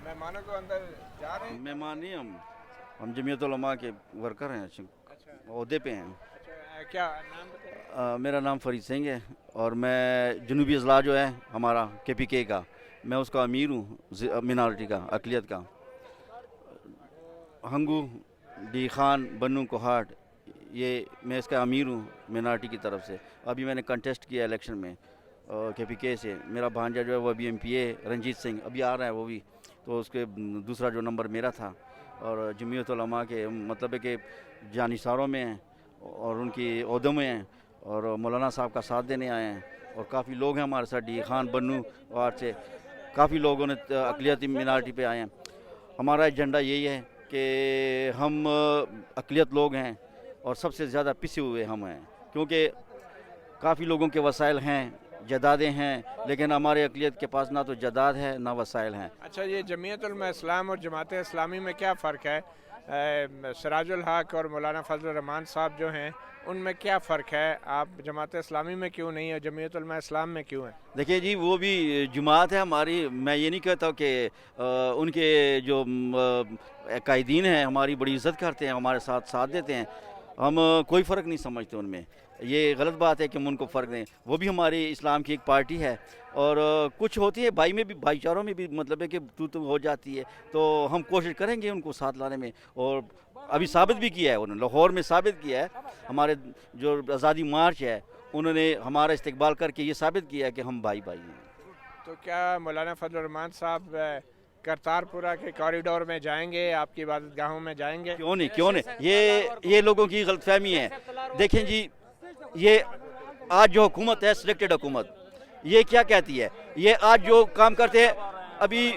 मेहमानों को अंदर जा रहे हैं। मेहमान नहीं, हम जमीयत उलमा के वर्कर हैं, ओहदे पे हैं। अच्छा, क्या नाम बताइए? मेरा नाम फरीद सिंह है और मैं जनूबी अजला जो है हमारा KPK का, मैं उसका अमीर हूँ, मिनारिटी का, अकलियत का। हंगू, डी खान, बन्नू, कोहाट, ये मैं इसका अमीर हूँ मिनारिटी की तरफ से। अभी मैंने कंटेस्ट किया इलेक्शन में KPK से। मेरा भांजा जो है वो अभी MPA रंजीत सिंह अभी आ रहा है वो भी, तो उसके दूसरा जो नंबर मेरा था। और जमीयत उलमा के मतलब है कि जानिसारों में हैं और उनकी ओहदों में हैं और मौलाना साहब का साथ देने आए हैं। और काफ़ी लोग हैं हमारे साथ, डी खान, बन्नू वार्ड से काफ़ी लोगों ने अकलियती मिनारिटी पे आए हैं। हमारा एजेंडा यही है कि हम अकलियत लोग हैं और सबसे ज़्यादा पिसे हुए हम हैं, क्योंकि काफ़ी लोगों के वसाइल हैं, जदादें हैं, लेकिन हमारे अकलियत के पास ना तो जदाद है ना वसाइल हैं। अच्छा, ये जमीयत उलमा इस्लाम और जमात इस्लामी में क्या फ़र्क है? सिराजुल हक और मौलाना फजल रहमान साहब जो हैं उनमें क्या फ़र्क है? आप जमात इस्लामी में क्यों नहीं है, जमीयत उलमा इस्लाम में क्यों है? देखिए जी, वो भी जमात है हमारी। मैं ये नहीं कहता कि उनके जो कायदीन हैं हमारी बड़ी इज़्ज़त करते हैं, हमारे साथ साथ देते हैं। हम कोई फ़र्क नहीं समझते उनमें, ये गलत बात है कि हम उनको फ़र्क दें। वो भी हमारी इस्लाम की एक पार्टी है और कुछ होती है भाई में भी, भाईचारों में भी मतलब है कि तू हो जाती है, तो हम कोशिश करेंगे उनको साथ लाने में। और अभी साबित भी किया है उन्होंने, लाहौर में साबित किया है। हमारे जो आज़ादी मार्च है उन्होंने हमारा इस्तकबाल करके ये साबित किया है कि हम भाई भाई हैं। तो क्या मौलाना फजल रहमान साहब करतारपुरा के कॉरिडोर में जाएंगे, आपकी इबादत गाहों में जाएंगे? क्यों नहीं, क्यों नहीं, ये लोगों की गलतफहमी है। देखें जी, ये आज जो हुकूमत है, सिलेक्टेड हुकूमत, ये क्या कहती है? ये आज जो काम करते हैं, अभी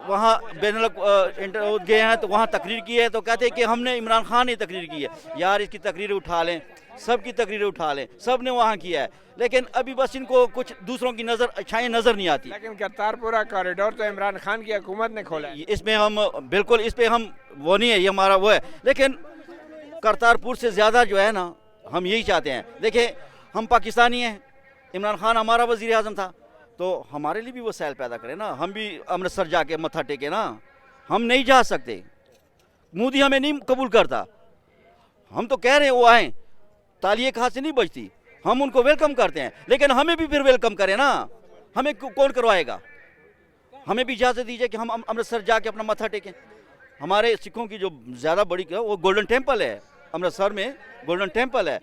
वहाँ बैनुल गए हैं तो वहाँ तकरीर की है तो कहते हैं कि हमने इमरान खान ने तकरीर की है। यार इसकी तकरीरें उठा लें, सबकी तकरीरें उठा लें, सब ने वहाँ किया है, लेकिन अभी बस इनको कुछ दूसरों की अच्छाई नज़र नहीं आती। लेकिन करतारपुरा कॉरिडोर तो इमरान खान की हुकूमत ने खोला है। इसमें हम बिल्कुल, इस पर हम वो नहीं है, ये हमारा वो है। लेकिन करतारपुर से ज़्यादा जो है ना, हम यही चाहते हैं। देखिए, हम पाकिस्तानी हैं, इमरान खान हमारा वज़ीर आज़म था, तो हमारे लिए भी वसाइल पैदा करें ना। हम भी अमृतसर जाके मत्था टेके ना, हम नहीं जा सकते। मोदी हमें नहीं कबूल करता। हम तो कह रहे हैं वो आएँ, ताली एक हाथ से नहीं बजती, हम उनको वेलकम करते हैं, लेकिन हमें भी फिर वेलकम करें ना। हमें कौन करवाएगा? हमें भी इजाज़त दीजिए कि हम अमृतसर जाके अपना मत्था टेकें। हमारे सिखों की जो ज़्यादा बड़ी वो गोल्डन टेम्पल है, अमृतसर में गोल्डन टेम्पल है,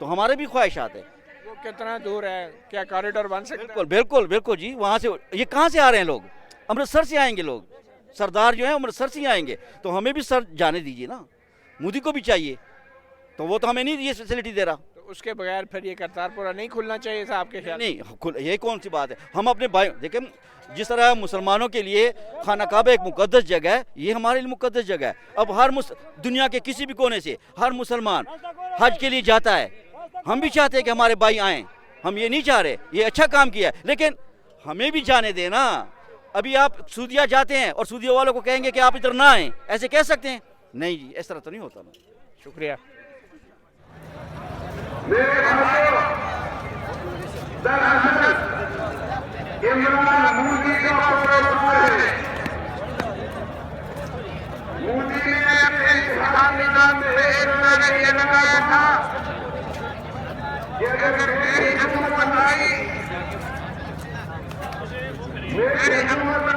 तो हमारे भी ख्वाहिशात है। वो कितना दूर है, क्या कॉरिडोर बन सकता है? बिल्कुल बिल्कुल बिल्कुल जी। वहाँ से ये कहाँ से आ रहे हैं लोग? अमृतसर से आएंगे लोग, सरदार जो है अमृतसर से ही आएंगे, तो हमें भी सर जाने दीजिए ना। मोदी को भी चाहिए, तो वो तो हमें नहीं ये फैसिलिटी दे रहा। तो उसके बगैर फिर ये करतारपुरा नहीं खुलना चाहिए था आपके ख्याल? नहीं, ये कौन सी बात है? हम अपने भाई, देखिए, जिस तरह मुसलमानों के लिए खाना काबा एक मुकद्दस जगह है, ये हमारे लिए मुकद्दस जगह है। अब हर दुनिया के किसी भी कोने से हर मुसलमान हज के लिए जाता है। हम भी चाहते हैं कि हमारे भाई आएँ, हम ये नहीं चाह रहे, ये अच्छा काम किया है, लेकिन हमें भी जाने देना। अभी आप सूदिया जाते हैं और सूदिया वालों को कहेंगे कि आप इधर ना आएँ, ऐसे कह सकते हैं? नहीं जी, इस तरह तो नहीं होता ना। शुक्रिया। इमरान मोदी का प्रोग्राम है। मोदी ने अपने इंतखाब निजाम में ये लगाया था कि अगर मेरी हुकूमत आई, मेरे